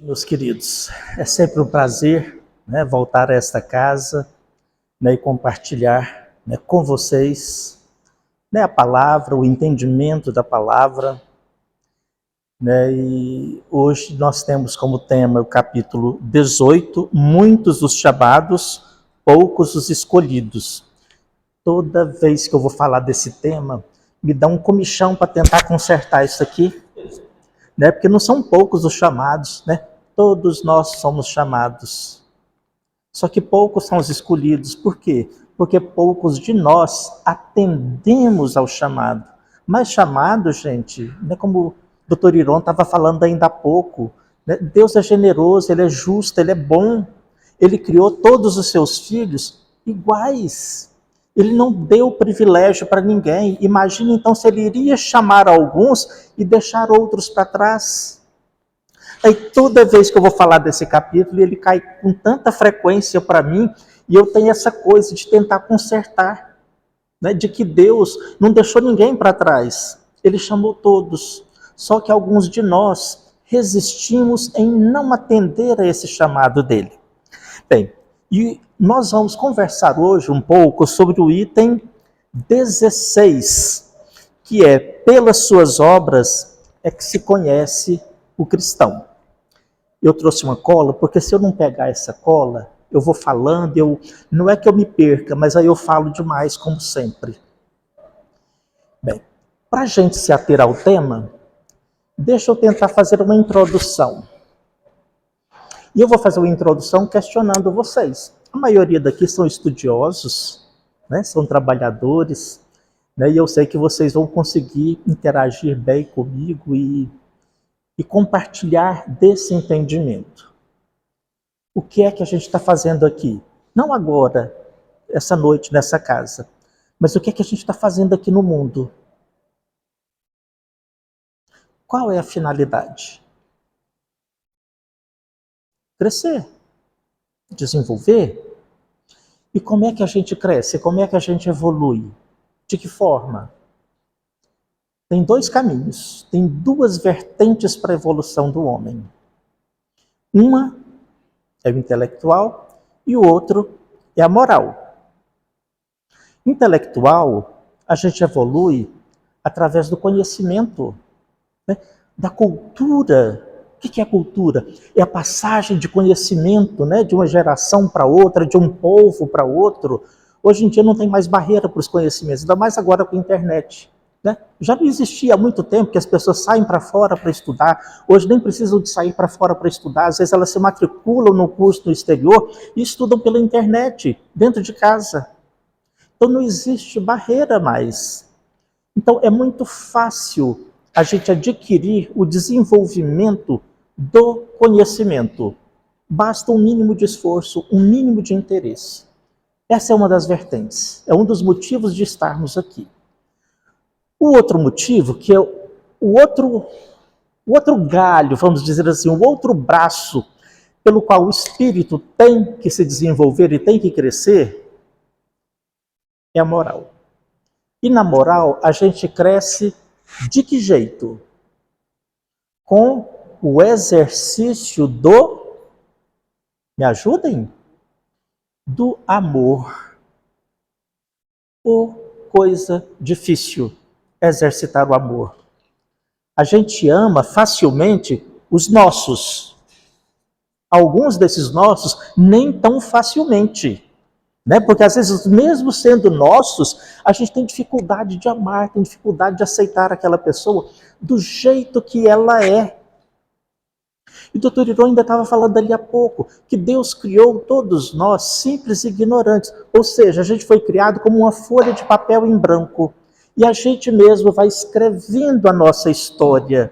Meus queridos, é sempre um prazer, voltar a esta casa, e compartilhar, com vocês, a palavra, o entendimento da palavra. E hoje nós temos como tema o capítulo 18, muitos os chamados, poucos os escolhidos. Toda vez que eu vou falar desse tema, me dá um comichão para tentar consertar isso aqui, porque não são poucos os chamados, Todos nós somos chamados. Só que poucos são os escolhidos. Por quê? Porque poucos de nós atendemos ao chamado. Mas chamado, gente, como o doutor Iron estava falando ainda há pouco, Deus é generoso, Ele é justo, Ele é bom. Ele criou todos os seus filhos iguais. Ele não deu privilégio para ninguém. Imagina então se Ele iria chamar alguns e deixar outros para trás. Aí toda vez que eu vou falar desse capítulo, ele cai com tanta frequência para mim, e eu tenho essa coisa de tentar consertar, de que Deus não deixou ninguém para trás. Ele chamou todos, só que alguns de nós resistimos em não atender a esse chamado dele. Bem, e nós vamos conversar hoje um pouco sobre o item 16, que é, pelas suas obras é que se conhece o cristão. Eu trouxe uma cola, porque se eu não pegar essa cola, eu vou falando, não é que eu me perca, mas aí eu falo demais, como sempre. Bem, para a gente se ater ao tema, deixa eu tentar fazer uma introdução. E eu vou fazer uma introdução questionando vocês. A maioria daqui são estudiosos, são trabalhadores, e eu sei que vocês vão conseguir interagir bem comigo e compartilhar desse entendimento. O que é que a gente está fazendo aqui? Não agora, essa noite, nessa casa, mas o que é que a gente está fazendo aqui no mundo? Qual é a finalidade? Crescer, desenvolver. E como é que a gente cresce? Como é que a gente evolui? De que forma? Tem dois caminhos, tem duas vertentes para a evolução do homem. Uma é o intelectual e o outro é a moral. Intelectual, a gente evolui através do conhecimento, da cultura. O que é a cultura? É a passagem de conhecimento, de uma geração para outra, de um povo para outro. Hoje em dia não tem mais barreira para os conhecimentos, ainda mais agora com a internet. Já não existia há muito tempo que as pessoas saem para fora para estudar. Hoje nem precisam de sair para fora para estudar. Às vezes elas se matriculam no curso no exterior e estudam pela internet, dentro de casa. Então não existe barreira mais. Então é muito fácil a gente adquirir o desenvolvimento do conhecimento. Basta um mínimo de esforço, um mínimo de interesse. Essa é uma das vertentes. É um dos motivos de estarmos aqui. O outro motivo, que é o outro galho, vamos dizer assim, o outro braço pelo qual o espírito tem que se desenvolver e tem que crescer, é a moral. E na moral, a gente cresce de que jeito? Com o exercício do... Me ajudem? Do amor. Coisa difícil. Exercitar o amor. A gente ama facilmente os nossos. Alguns desses nossos nem tão facilmente, Porque às vezes, mesmo sendo nossos, a gente tem dificuldade de amar, tem dificuldade de aceitar aquela pessoa do jeito que ela é. E o doutor Iron ainda estava falando ali há pouco, que Deus criou todos nós simples e ignorantes. Ou seja, a gente foi criado como uma folha de papel em branco. E a gente mesmo vai escrevendo a nossa história,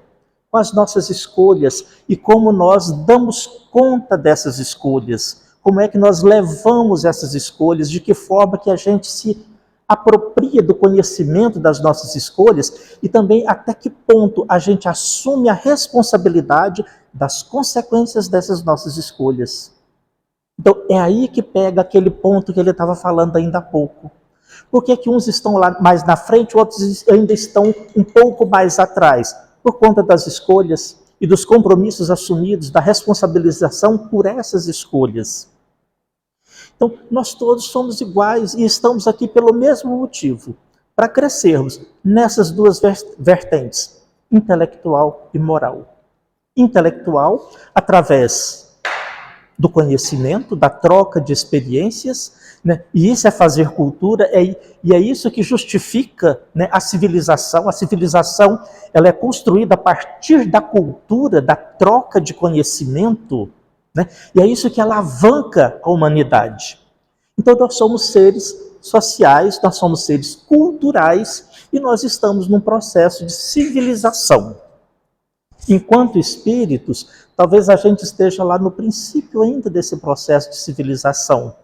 com as nossas escolhas, e como nós damos conta dessas escolhas, como é que nós levamos essas escolhas, de que forma que a gente se apropria do conhecimento das nossas escolhas, e também até que ponto a gente assume a responsabilidade das consequências dessas nossas escolhas. Então é aí que pega aquele ponto que ele estava falando ainda há pouco. Por que uns estão lá mais na frente, outros ainda estão um pouco mais atrás? Por conta das escolhas, e dos compromissos assumidos, da responsabilização por essas escolhas. Então, nós todos somos iguais e estamos aqui pelo mesmo motivo, para crescermos nessas duas vertentes, intelectual e moral. Intelectual, através do conhecimento, da troca de experiências, né? E isso é fazer cultura, e é isso que justifica, né, a civilização. A civilização, ela é construída a partir da cultura, da troca de conhecimento, né? E é isso que alavanca a humanidade. Então nós somos seres sociais, nós somos seres culturais, e nós estamos num processo de civilização. Enquanto espíritos, talvez a gente esteja lá no princípio ainda desse processo de civilização,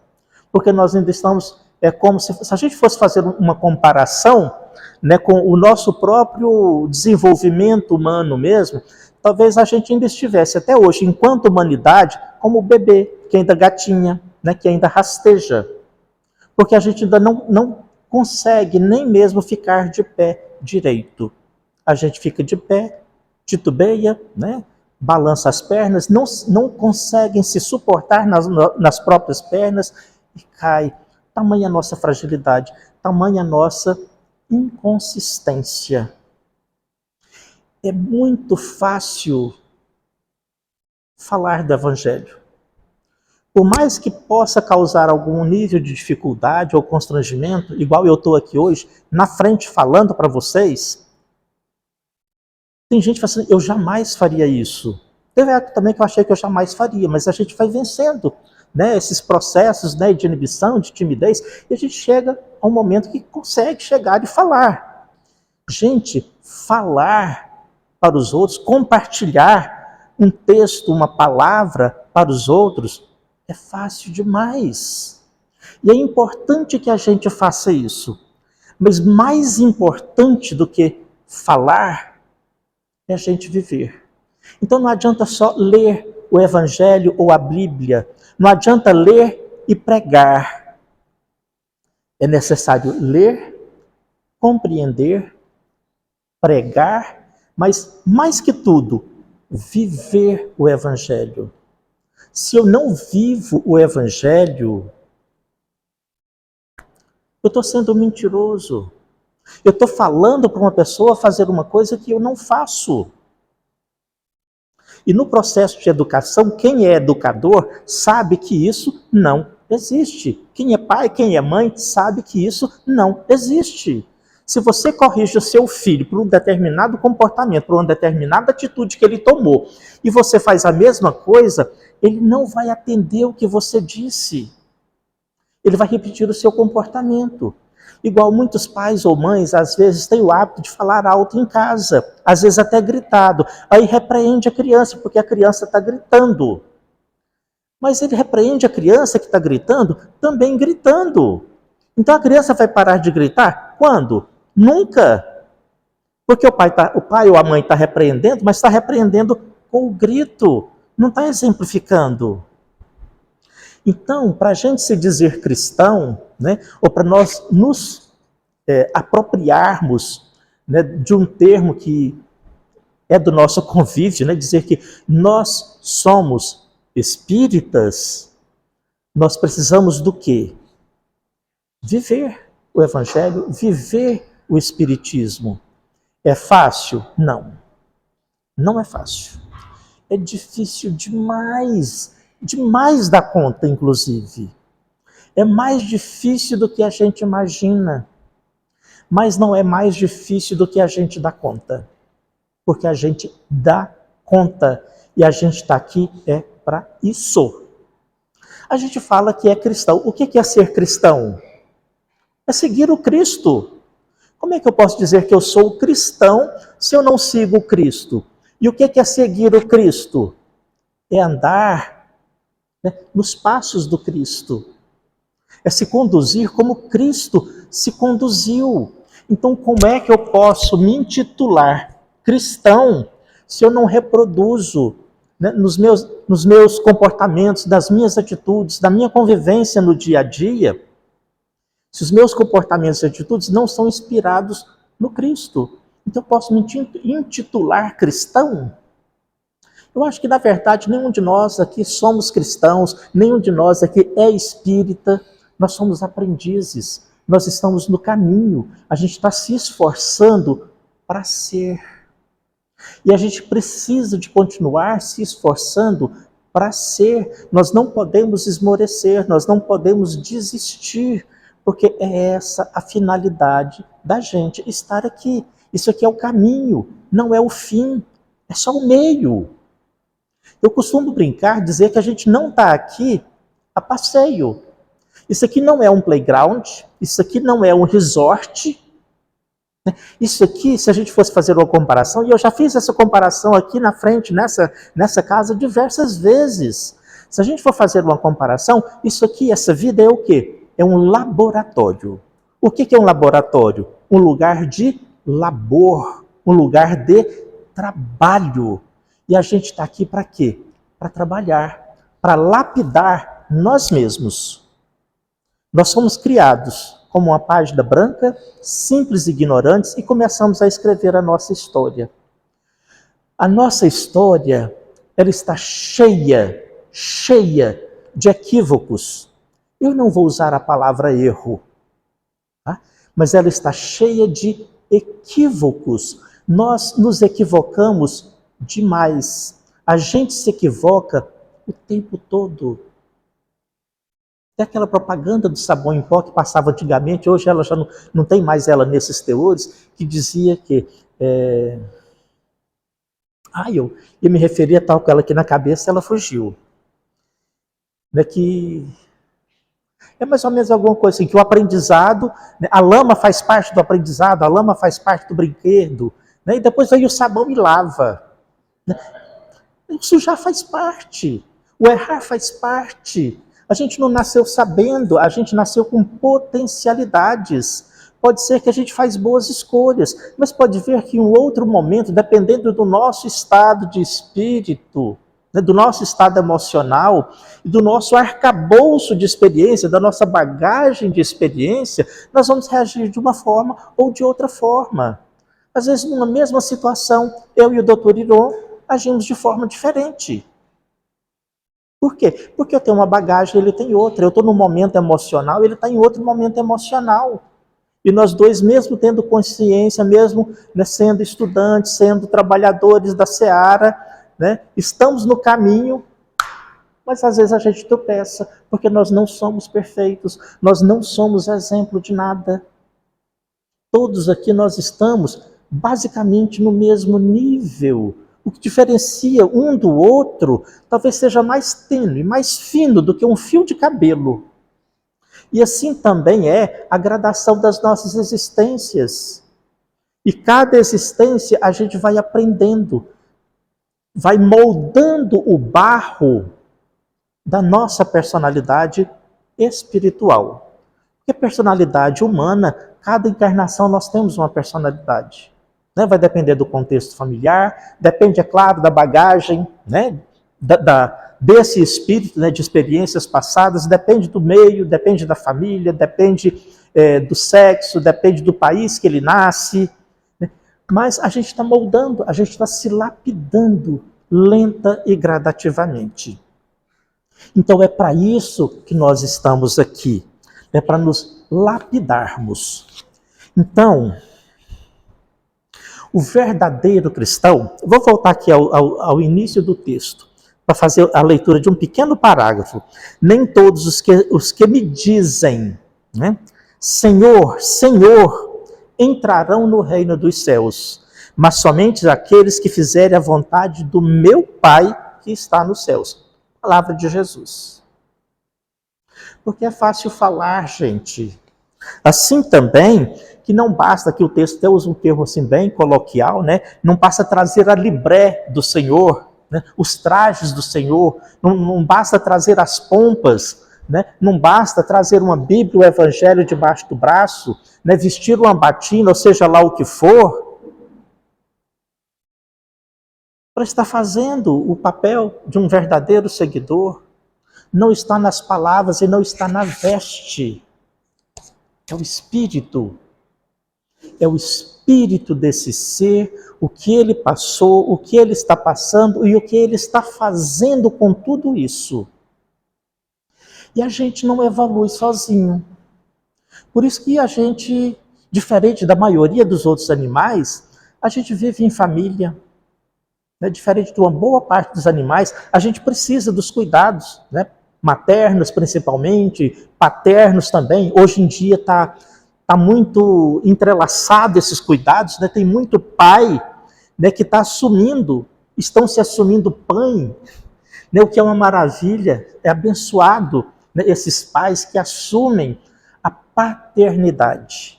porque nós ainda estamos, é como se a gente fosse fazer uma comparação, né, com o nosso próprio desenvolvimento humano mesmo, talvez a gente ainda estivesse até hoje, enquanto humanidade, como o bebê, que ainda gatinha, né, que ainda rasteja, porque a gente ainda não consegue nem mesmo ficar de pé direito. A gente fica de pé, titubeia, né? Balança as pernas, não conseguem se suportar nas próprias pernas e cai. Tamanha a nossa fragilidade, tamanha a nossa inconsistência. É muito fácil falar do Evangelho. Por mais que possa causar algum nível de dificuldade ou constrangimento, igual eu estou aqui hoje, na frente falando para vocês, tem gente que fala assim, eu jamais faria isso. Teve época também que eu achei que eu jamais faria, mas a gente vai vencendo, né, esses processos, né, de inibição, de timidez, e a gente chega a um momento que consegue chegar e falar. Gente, falar para os outros, compartilhar um texto, uma palavra para os outros, é fácil demais. E é importante que a gente faça isso. Mas mais importante do que falar é a gente viver. Então não adianta só ler o Evangelho ou a Bíblia. Não adianta ler e pregar. É necessário ler, compreender, pregar, mas mais que tudo, viver o Evangelho. Se eu não vivo o Evangelho, eu estou sendo mentiroso. Eu estou falando para uma pessoa fazer uma coisa que eu não faço. E no processo de educação, quem é educador sabe que isso não existe. Quem é pai, quem é mãe, sabe que isso não existe. Se você corrige o seu filho por um determinado comportamento, por uma determinada atitude que ele tomou, e você faz a mesma coisa, ele não vai atender o que você disse. Ele vai repetir o seu comportamento. Igual muitos pais ou mães, às vezes, têm o hábito de falar alto em casa, às vezes até gritado. Aí repreende a criança, porque a criança está gritando. Mas ele repreende a criança que está gritando, também gritando. Então a criança vai parar de gritar? Quando? Nunca. Porque o pai ou a mãe está repreendendo, mas está repreendendo com o grito, não está exemplificando. Então, para a gente se dizer cristão, né, ou para nós nos apropriarmos, né, de um termo que é do nosso convívio, né, dizer que nós somos espíritas, nós precisamos do quê? Viver o Evangelho, viver o Espiritismo. É fácil? Não. Não é fácil. É difícil demais. Demais da conta, inclusive. É mais difícil do que a gente imagina. Mas não é mais difícil do que a gente dá conta. Porque a gente dá conta. E a gente está aqui para isso. A gente fala que é cristão. O que é ser cristão? É seguir o Cristo. Como é que eu posso dizer que eu sou cristão se eu não sigo o Cristo? E o que é seguir o Cristo? É andar, né, nos passos do Cristo. É se conduzir como Cristo se conduziu. Então, como é que eu posso me intitular cristão se eu não reproduzo, né, nos meus comportamentos, das minhas atitudes, da minha convivência no dia a dia, se os meus comportamentos e atitudes não são inspirados no Cristo? Então, eu posso me intitular cristão? Eu acho que, na verdade, nenhum de nós aqui somos cristãos, nenhum de nós aqui é espírita, nós somos aprendizes, nós estamos no caminho, a gente está se esforçando para ser. E a gente precisa de continuar se esforçando para ser. Nós não podemos esmorecer, nós não podemos desistir, porque é essa a finalidade da gente estar aqui. Isso aqui é o caminho, não é o fim, é só o meio. Eu costumo brincar, dizer que a gente não está aqui a passeio. Isso aqui não é um playground, isso aqui não é um resort. Isso aqui, se a gente fosse fazer uma comparação, e eu já fiz essa comparação aqui na frente, nessa casa, diversas vezes. Se a gente for fazer uma comparação, isso aqui, essa vida é o quê? É um laboratório. O que é um laboratório? Um lugar de labor, um lugar de trabalho. E a gente está aqui para quê? Para trabalhar, para lapidar nós mesmos. Nós somos criados como uma página branca, simples e ignorantes, e começamos a escrever a nossa história. A nossa história, ela está cheia de equívocos. Eu não vou usar a palavra erro, tá? Mas ela está cheia de equívocos. Nós nos equivocamos demais. A gente se equivoca o tempo todo. Tem aquela propaganda do sabão em pó que passava antigamente, hoje ela já não tem mais ela nesses teores, que dizia que... eu me referia tal com ela aqui na cabeça, ela fugiu. É mais ou menos alguma coisa assim, que o aprendizado, né, a lama faz parte do aprendizado, a lama faz parte do brinquedo, né, e depois vem o sabão e lava. Né? Isso já faz parte. O errar faz parte. A gente não nasceu sabendo, a gente nasceu com potencialidades. Pode ser que a gente faz boas escolhas, mas pode ver que em um outro momento, dependendo do nosso estado de espírito, né, do nosso estado emocional, e do nosso arcabouço de experiência, da nossa bagagem de experiência, nós vamos reagir de uma forma ou de outra forma. Às vezes, numa mesma situação, eu e o Dr. Iron agimos de forma diferente. Por quê? Porque eu tenho uma bagagem, ele tem outra. Eu estou num momento emocional, ele está em outro momento emocional. E nós dois, mesmo tendo consciência, mesmo, né, sendo estudantes, sendo trabalhadores da seara, né, estamos no caminho, mas às vezes a gente tropeça, porque nós não somos perfeitos, nós não somos exemplo de nada. Todos aqui nós estamos basicamente no mesmo nível. O que diferencia um do outro talvez seja mais tênue, mais fino do que um fio de cabelo. E assim também é a gradação das nossas existências. E cada existência a gente vai aprendendo, vai moldando o barro da nossa personalidade espiritual. Porque personalidade humana, cada encarnação nós temos uma personalidade. Né? Vai depender do contexto familiar, depende, é claro, da bagagem, né? Desse espírito, né, de experiências passadas, depende do meio, depende da família, depende do sexo, depende do país que ele nasce. Né? Mas a gente está moldando, a gente está se lapidando lenta e gradativamente. Então é para isso que nós estamos aqui, é para nos lapidarmos. Então, o verdadeiro cristão, vou voltar aqui ao início do texto, para fazer a leitura de um pequeno parágrafo. Nem todos os que me dizem, né, Senhor, Senhor, entrarão no reino dos céus, mas somente aqueles que fizerem a vontade do meu Pai que está nos céus. Palavra de Jesus. Porque é fácil falar, gente. Assim também, que não basta que o texto usa um termo assim bem coloquial, né? Não basta trazer a libré do Senhor, né? Os trajes do Senhor, não basta trazer as pompas, né? Não basta trazer uma Bíblia, o Evangelho debaixo do braço, né? Vestir uma batina, ou seja lá o que for, para estar fazendo o papel de um verdadeiro seguidor. Não está nas palavras e não está na veste. É o Espírito espírito desse ser, o que ele passou, o que ele está passando e o que ele está fazendo com tudo isso. E a gente não evolui sozinho. Por isso que a gente, diferente da maioria dos outros animais, a gente vive em família. Né? Diferente de uma boa parte dos animais, a gente precisa dos cuidados, né? Maternos principalmente, paternos também. Hoje em dia está muito entrelaçado esses cuidados, né? Tem muito pai, né, que estão se assumindo pai, né? O que é uma maravilha, é abençoado, né, esses pais que assumem a paternidade.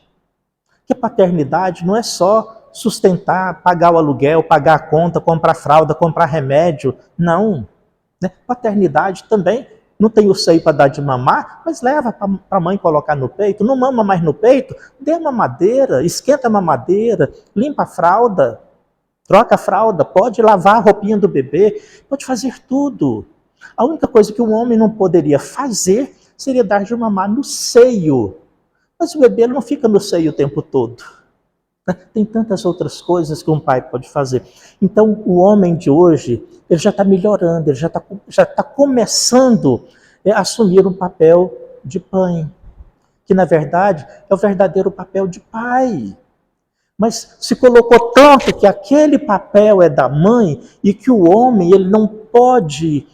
Porque paternidade não é só sustentar, pagar o aluguel, pagar a conta, comprar fralda, comprar remédio. Não. Né? Paternidade também não tem o seio para dar de mamar, mas leva para a mãe colocar no peito. Não mama mais no peito? Dê mamadeira, esquenta a mamadeira, limpa a fralda, troca a fralda, pode lavar a roupinha do bebê, pode fazer tudo. A única coisa que um homem não poderia fazer seria dar de mamar no seio. Mas o bebê não fica no seio o tempo todo. Tem tantas outras coisas que um pai pode fazer. Então, o homem de hoje, ele já está melhorando, ele já tá começando a assumir um papel de pai, que na verdade é o verdadeiro papel de pai. Mas se colocou tanto que aquele papel é da mãe e que o homem ele não pode,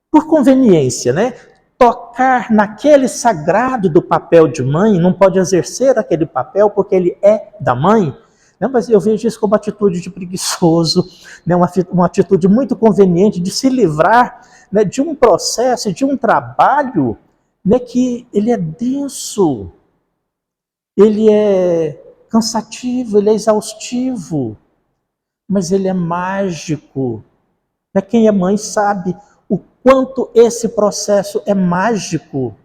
por conveniência, né, tocar naquele sagrado do papel de mãe, não pode exercer aquele papel porque ele é da mãe. Né? Mas eu vejo isso como uma atitude de preguiçoso, né? Uma atitude muito conveniente de se livrar, né, de um processo, de um trabalho, né, que ele é denso, ele é cansativo, ele é exaustivo, mas ele é mágico. Né? Quem é mãe sabe o quanto esse processo é mágico,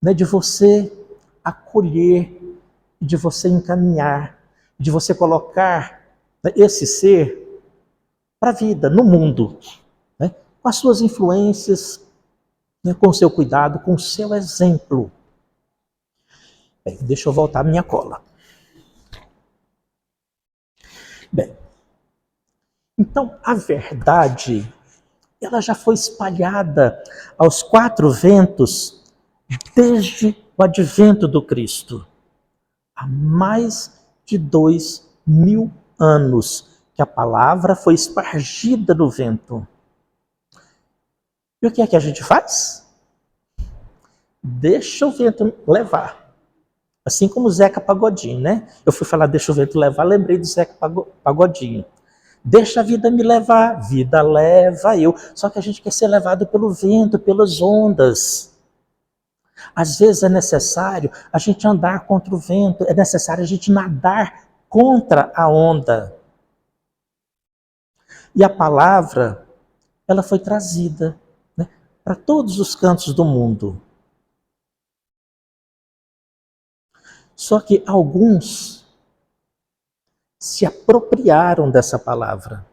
né, de você acolher, de você encaminhar, de você colocar, né, esse ser para a vida, no mundo, né, com as suas influências, né, com o seu cuidado, com o seu exemplo. Bem, deixa eu voltar à minha cola. Bem, então a verdade ela já foi espalhada aos quatro ventos desde o advento do Cristo. Há mais de 2000 anos que a palavra foi espargida no vento. E o que é que a gente faz? Deixa o vento levar. Assim como o Zeca Pagodinho, né? Eu fui falar deixa o vento levar, lembrei do Zeca Pagodinho. Deixa a vida me levar, vida leva eu. Só que a gente quer ser levado pelo vento, pelas ondas. Às vezes é necessário a gente andar contra o vento, é necessário a gente nadar contra a onda. E a palavra, ela foi trazida, né, para todos os cantos do mundo. Só que alguns se apropriaram dessa palavra.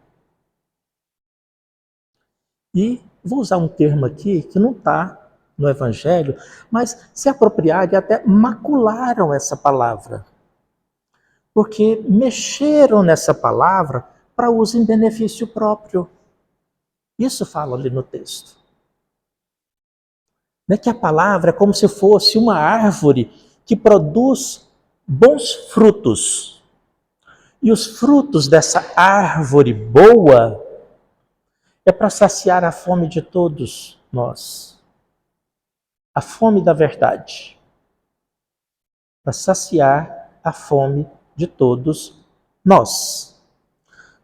E vou usar um termo aqui que não está no Evangelho, mas se apropriaram e até macularam essa palavra. Porque mexeram nessa palavra para uso em benefício próprio. Isso fala ali no texto. Não é que a palavra é como se fosse uma árvore que produz bons frutos. E os frutos dessa árvore boa é para saciar a fome de todos nós. A fome da verdade. Para saciar a fome de todos nós.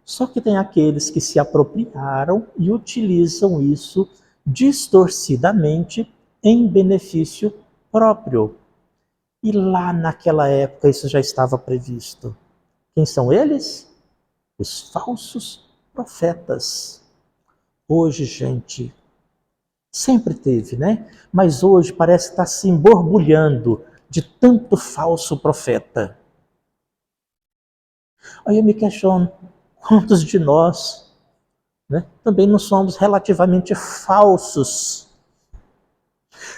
Só que tem aqueles que se apropriaram e utilizam isso distorcidamente em benefício próprio. E lá naquela época isso já estava previsto. Quem são eles? Os falsos profetas. Hoje, gente, sempre teve, né? Mas hoje parece estar se borbulhando de tanto falso profeta. Aí eu me questiono, quantos de nós, né, também não somos relativamente falsos?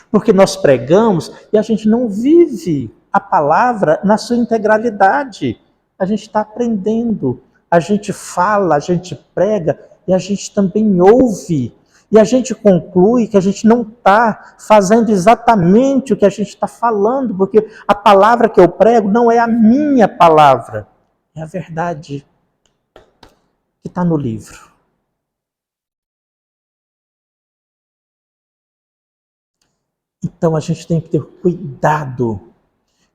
Porque nós pregamos e a gente não vive a palavra na sua integralidade. A gente está aprendendo, a gente fala, a gente prega e a gente também ouve. E a gente conclui que a gente não está fazendo exatamente o que a gente está falando, porque a palavra que eu prego não é a minha palavra, é a verdade que está no livro. Então a gente tem que ter cuidado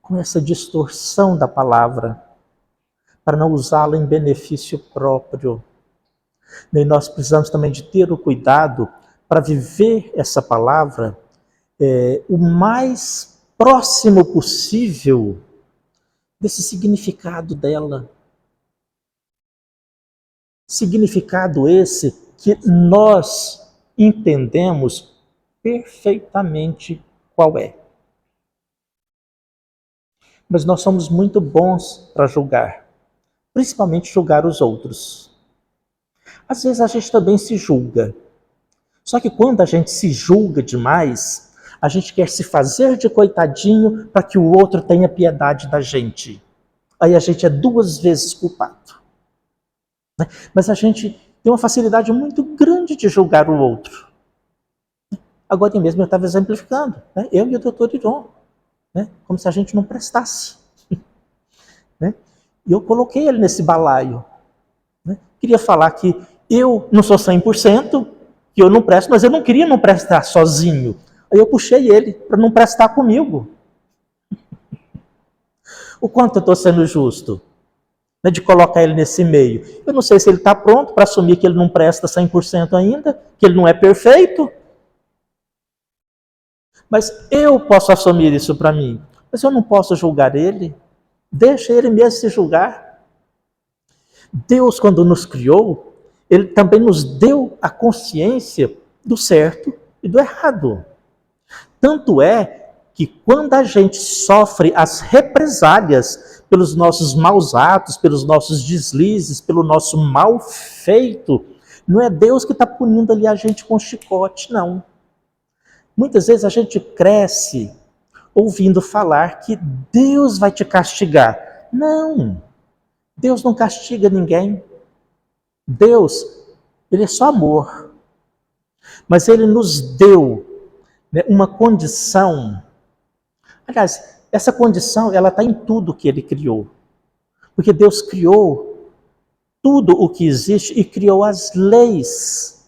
com essa distorção da palavra, para não usá-la em benefício próprio. E nós precisamos também de ter o cuidado para viver essa palavra o mais próximo possível desse significado dela. Significado esse que nós entendemos perfeitamente qual é. Mas nós somos muito bons para julgar, principalmente julgar os outros. Às vezes a gente também se julga. Só que quando a gente se julga demais, a gente quer se fazer de coitadinho para que o outro tenha piedade da gente. Aí a gente é 2 vezes culpado. Mas a gente tem uma facilidade muito grande de julgar o outro. Agora mesmo eu estava exemplificando, eu e o doutor Iron, como se a gente não prestasse. E eu coloquei ele nesse balaio. Queria falar que eu não sou 100%, que eu não presto, mas eu não queria não prestar sozinho. Aí eu puxei ele para não prestar comigo. O quanto eu estou sendo justo, de colocar ele nesse meio. Eu não sei se ele está pronto para assumir que ele não presta 100% ainda, que ele não é perfeito. Mas eu posso assumir isso para mim. Mas eu não posso julgar ele. Deixa ele mesmo se julgar. Deus, quando nos criou, ele também nos deu a consciência do certo e do errado. Tanto é que quando a gente sofre as represálias pelos nossos maus atos, pelos nossos deslizes, pelo nosso mal feito, não é Deus que está punindo ali a gente com chicote, não. Muitas vezes a gente cresce ouvindo falar que Deus vai te castigar. Não, Deus não castiga ninguém. Deus, ele é só amor. Mas ele nos deu uma condição. Aliás, essa condição, ela está em tudo que ele criou. Porque Deus criou tudo o que existe e criou as leis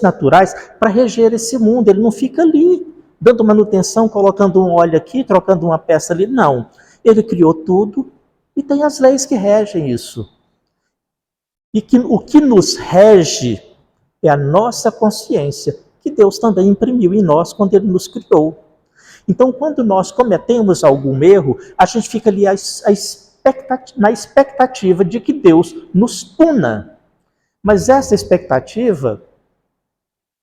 naturais para reger esse mundo. Ele não fica ali, dando manutenção, colocando um óleo aqui, trocando uma peça ali. Não. Ele criou tudo e tem as leis que regem isso. E que o que nos rege é a nossa consciência, que Deus também imprimiu em nós quando Ele nos criou. Então, quando nós cometemos algum erro, a gente fica ali na expectativa de que Deus nos puna. Mas essa expectativa,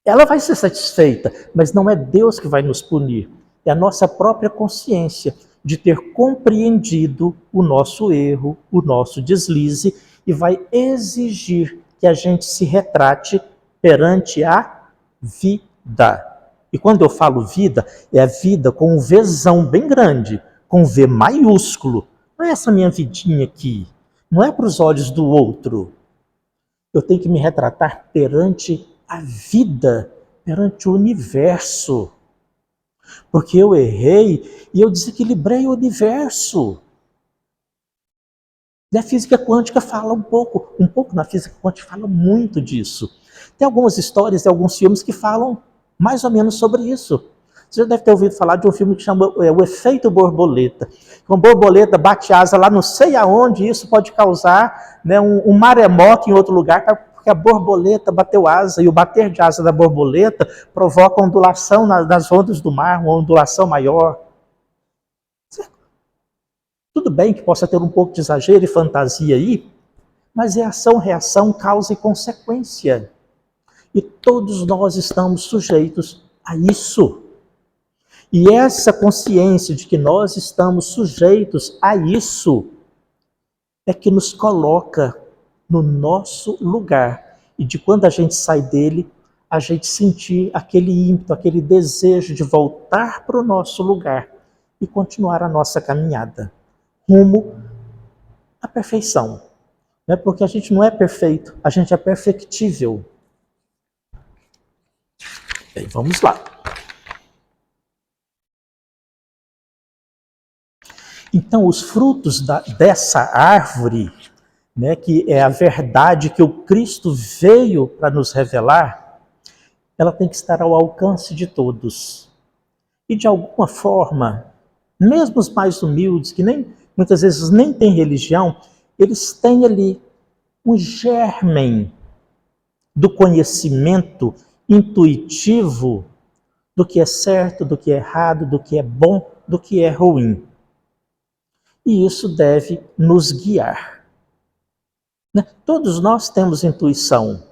ela vai ser satisfeita, mas não é Deus que vai nos punir. É a nossa própria consciência de ter compreendido o nosso erro, o nosso deslize, e vai exigir que a gente se retrate perante a vida. E quando eu falo vida, é a vida com um Vzão bem grande, com V maiúsculo. Não é essa minha vidinha aqui, não é para os olhos do outro. Eu tenho que me retratar perante a vida, perante o universo. Porque eu errei e eu desequilibrei o universo. E a física quântica fala um pouco na física quântica fala muito disso. Tem algumas histórias e alguns filmes que falam mais ou menos sobre isso. Você já deve ter ouvido falar de um filme que chama O Efeito Borboleta. Uma borboleta bate asa lá não sei aonde, e isso pode causar um maremoto em outro lugar, porque a borboleta bateu asa, e o bater de asa da borboleta provoca ondulação nas ondas do mar, uma ondulação maior. Tudo bem que possa ter um pouco de exagero e fantasia aí, mas é ação, reação, causa e consequência. E todos nós estamos sujeitos a isso. E essa consciência de que nós estamos sujeitos a isso é que nos coloca no nosso lugar. E de quando a gente sai dele, a gente sentir aquele ímpeto, aquele desejo de voltar para o nosso lugar e continuar a nossa caminhada rumo à perfeição. Né? Porque a gente não é perfeito, a gente é perfectível. Bem, vamos lá. Então, os frutos dessa árvore, né, que é a verdade que o Cristo veio para nos revelar, ela tem que estar ao alcance de todos. E de alguma forma, mesmo os mais humildes, que muitas vezes nem têm religião, eles têm ali um germen do conhecimento intuitivo do que é certo, do que é errado, do que é bom, do que é ruim. E isso deve nos guiar. Né? Todos nós temos intuição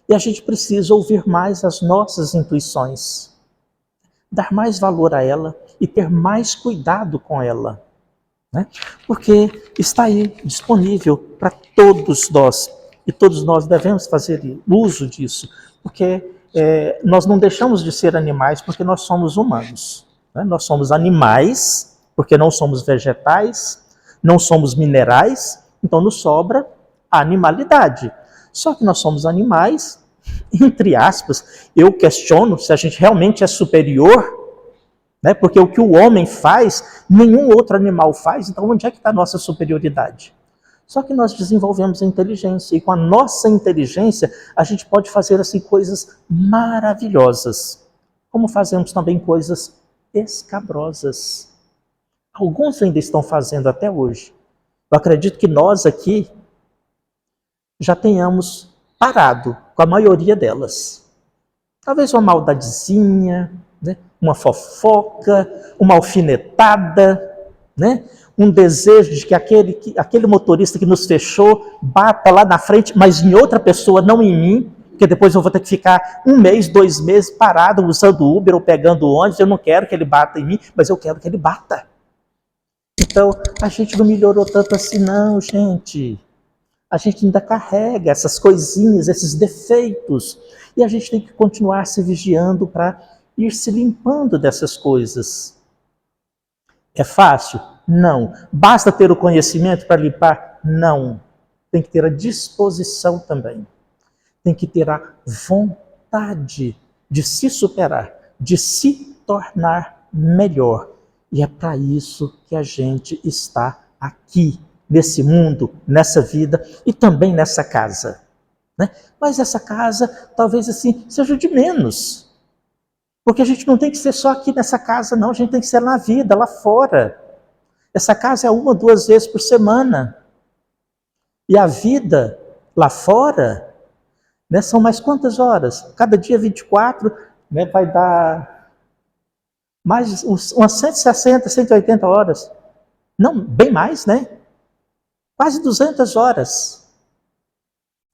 e a gente precisa ouvir mais as nossas intuições, dar mais valor a ela e ter mais cuidado com ela. Né? Porque está aí disponível para todos nós e todos nós devemos fazer uso disso, porque nós não deixamos de ser animais porque nós somos humanos. Né? Nós somos animais porque não somos vegetais, não somos minerais, então nos sobra a animalidade. Só que nós somos animais, entre aspas, eu questiono se a gente realmente é superior, né? Porque o que o homem faz, nenhum outro animal faz, então onde é que está a nossa superioridade? Só que nós desenvolvemos a inteligência, e com a nossa inteligência, a gente pode fazer assim coisas maravilhosas, como fazemos também coisas escabrosas. Alguns ainda estão fazendo até hoje. Eu acredito que nós aqui já tenhamos parado com a maioria delas. Talvez uma maldadezinha, né? Uma fofoca, uma alfinetada, né? Um desejo de que aquele motorista que nos fechou bata lá na frente, mas em outra pessoa, não em mim, porque depois eu vou ter que ficar 1 mês, 2 meses parado usando Uber ou pegando ônibus. Eu não quero que ele bata em mim, mas eu quero que ele bata. Então, a gente não melhorou tanto assim não, gente. A gente ainda carrega essas coisinhas, esses defeitos. E a gente tem que continuar se vigiando para ir se limpando dessas coisas. É fácil? Não. Basta ter o conhecimento para limpar? Não. Tem que ter a disposição também. Tem que ter a vontade de se superar, de se tornar melhor. E é para isso que a gente está aqui, nesse mundo, nessa vida e também nessa casa. Né? Mas essa casa, talvez assim, seja de menos. Porque a gente não tem que ser só aqui nessa casa, não. A gente tem que ser na vida, lá fora. Essa casa é 1 ou 2 vezes por semana. E a vida lá fora, né, são mais quantas horas? Cada dia 24, né, vai dar mais umas 160, 180 horas. Não, bem mais, né? Quase 200 horas.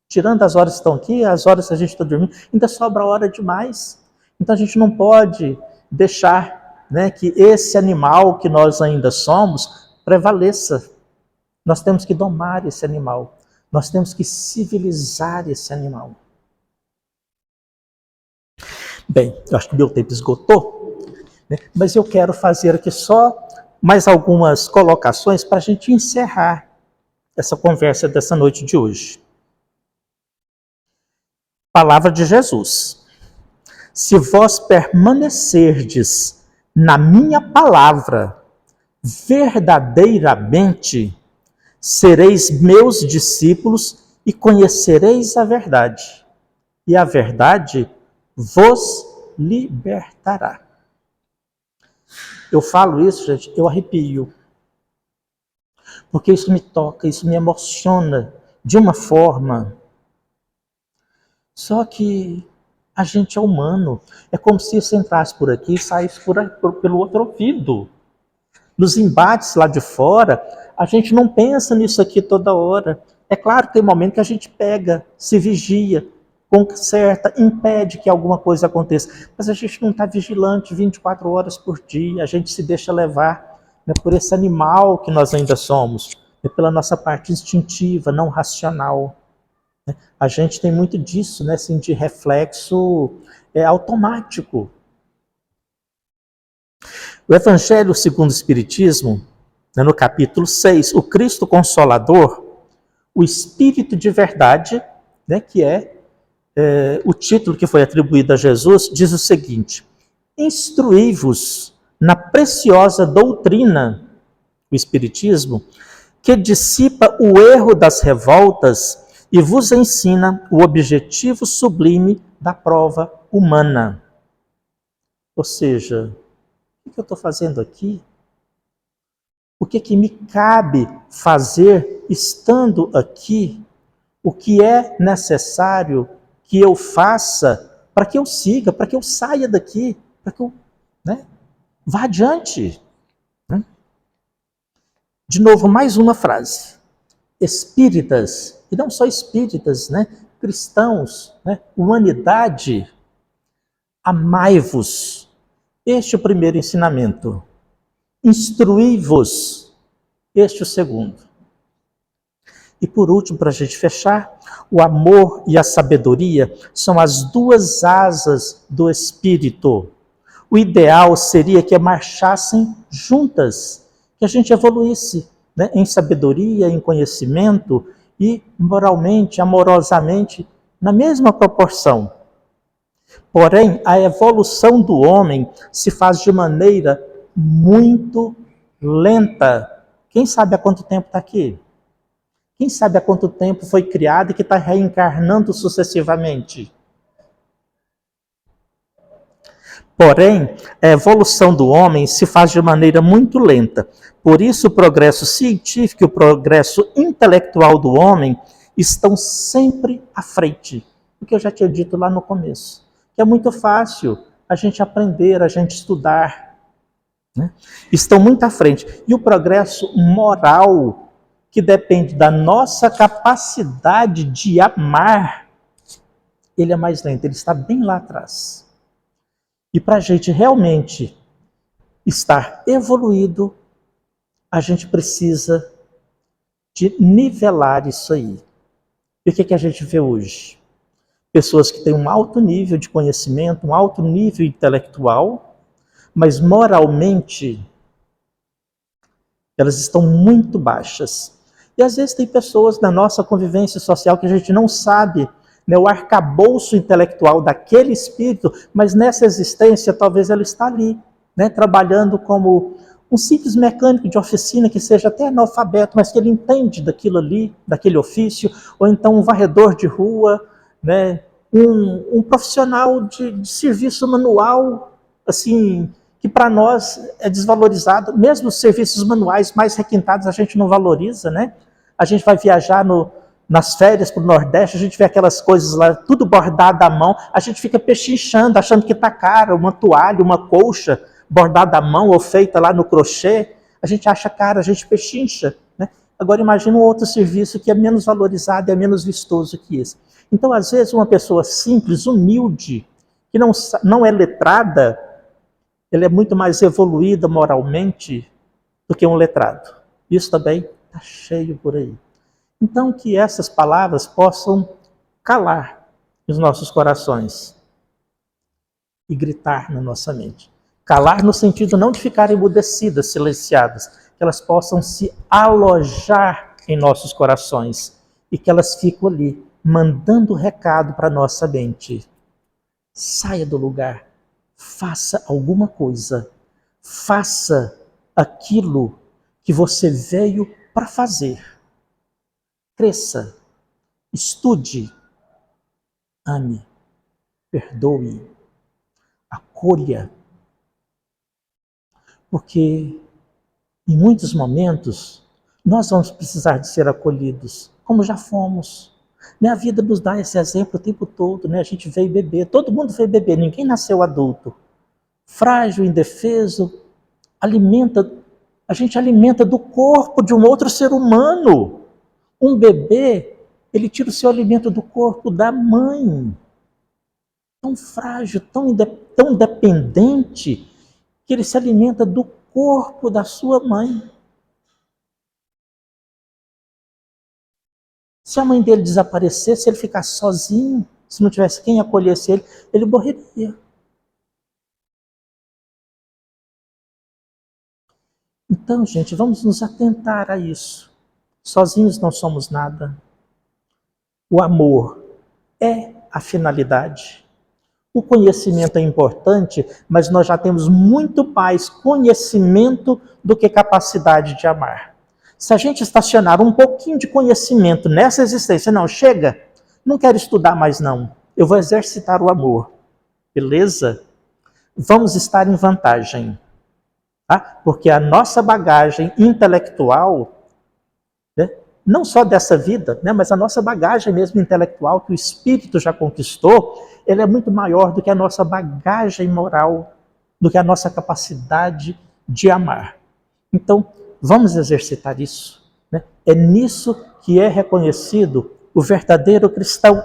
Tirando as horas que estão aqui, as horas que a gente está dormindo, ainda sobra hora demais. Então a gente não pode deixar, né, que esse animal que nós ainda somos prevaleça. Nós temos que domar esse animal. Nós temos que civilizar esse animal. Bem, eu acho que meu tempo esgotou, né? Mas eu quero fazer aqui só mais algumas colocações para a gente encerrar essa conversa dessa noite de hoje. Palavra de Jesus. Se vós permanecerdes na minha palavra, verdadeiramente sereis meus discípulos e conhecereis a verdade. E a verdade vos libertará. Eu falo isso, gente, eu arrepio. Porque isso me toca, isso me emociona de uma forma. Só que a gente é humano. É como se isso entrasse por aqui e saísse pelo outro ouvido. Nos embates lá de fora, a gente não pensa nisso aqui toda hora. É claro que tem momento que a gente pega, se vigia, conserta, impede que alguma coisa aconteça. Mas a gente não está vigilante 24 horas por dia. A gente se deixa levar, né, por esse animal que nós ainda somos, né, pela nossa parte instintiva, não racional. A gente tem muito disso, né, assim, de reflexo automático. O Evangelho segundo o Espiritismo, né, no capítulo 6, o Cristo Consolador, o Espírito de Verdade, né, que é o título que foi atribuído a Jesus, diz o seguinte: instruí-vos na preciosa doutrina, o Espiritismo, que dissipa o erro das revoltas e vos ensina o objetivo sublime da prova humana. Ou seja, o que eu estou fazendo aqui? O que me cabe fazer estando aqui? O que é necessário que eu faça para que eu siga, para que eu saia daqui, para que eu vá adiante? De novo, mais uma frase. Espíritas, e não só espíritas, cristãos, humanidade, amai-vos. Este é o primeiro ensinamento. Instruí-vos. Este é o segundo. E por último, para a gente fechar, o amor e a sabedoria são as duas asas do Espírito. O ideal seria que marchassem juntas, que a gente evoluísse em sabedoria, em conhecimento e moralmente, amorosamente, na mesma proporção. Porém, a evolução do homem se faz de maneira muito lenta. Quem sabe há quanto tempo está aqui? Quem sabe há quanto tempo foi criado e que está reencarnando sucessivamente? Porém, a evolução do homem se faz de maneira muito lenta. Por isso, o progresso científico e o progresso intelectual do homem estão sempre à frente. O que eu já tinha dito lá no começo. Que é muito fácil a gente aprender, a gente estudar. Estão muito à frente. E o progresso moral, que depende da nossa capacidade de amar, ele é mais lento, ele está bem lá atrás. E para a gente realmente estar evoluído, a gente precisa de nivelar isso aí. E o que a gente vê hoje? Pessoas que têm um alto nível de conhecimento, um alto nível intelectual, mas moralmente elas estão muito baixas. E às vezes tem pessoas na nossa convivência social que a gente não sabe o arcabouço intelectual daquele espírito, mas nessa existência talvez ela está ali, trabalhando como um simples mecânico de oficina que seja até analfabeto, mas que ele entende daquilo ali, daquele ofício, ou então um varredor de rua, um profissional de serviço manual, assim, que para nós é desvalorizado. Mesmo os serviços manuais mais requintados a gente não valoriza, A gente vai viajar nas férias para o Nordeste, a gente vê aquelas coisas lá, tudo bordado à mão, a gente fica pechinchando, achando que está caro, uma toalha, uma colcha bordada à mão ou feita lá no crochê, a gente acha caro, a gente pechincha. Agora imagina um outro serviço que é menos valorizado e é menos vistoso que esse. Então, às vezes, uma pessoa simples, humilde, que não é letrada, ela é muito mais evoluída moralmente do que um letrado. Isso também está cheio por aí. Então, que essas palavras possam calar os nossos corações e gritar na nossa mente. Calar no sentido não de ficar emudecidas, silenciadas, que elas possam se alojar em nossos corações e que elas fiquem ali, mandando recado para a nossa mente. Saia do lugar, faça alguma coisa, faça aquilo que você veio para fazer. Cresça, estude, ame, perdoe, acolha. Porque em muitos momentos nós vamos precisar de ser acolhidos, como já fomos. A vida nos dá esse exemplo o tempo todo, A gente veio beber, todo mundo veio beber, ninguém nasceu adulto. Frágil, indefeso, a gente alimenta do corpo de um outro ser humano. Um bebê, ele tira o seu alimento do corpo da mãe. Tão frágil, tão dependente, que ele se alimenta do corpo da sua mãe. Se a mãe dele desaparecesse, se ele ficasse sozinho, se não tivesse quem acolhesse ele morreria. Então, gente, vamos nos atentar a isso. Sozinhos não somos nada. O amor é a finalidade. O conhecimento é importante, mas nós já temos muito mais conhecimento do que capacidade de amar. Se a gente estacionar um pouquinho de conhecimento nessa existência, não, chega, não quero estudar mais não, eu vou exercitar o amor, beleza? Vamos estar em vantagem, tá? Porque a nossa bagagem intelectual, né, não só dessa vida, né, mas a nossa bagagem mesmo intelectual que o espírito já conquistou, ele é muito maior do que a nossa bagagem moral, do que a nossa capacidade de amar. Então, vamos exercitar isso, né? É nisso que é reconhecido o verdadeiro cristão.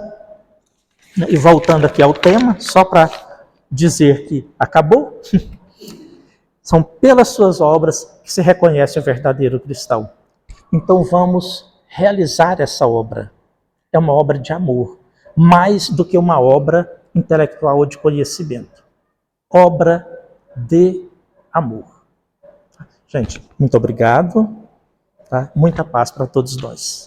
E voltando aqui ao tema, só para dizer que acabou, são pelas suas obras que se reconhece o verdadeiro cristão. Então vamos realizar essa obra. É uma obra de amor, mais do que uma obra intelectual ou de conhecimento. Obra de amor. Gente, muito obrigado. Tá? Muita paz para todos nós.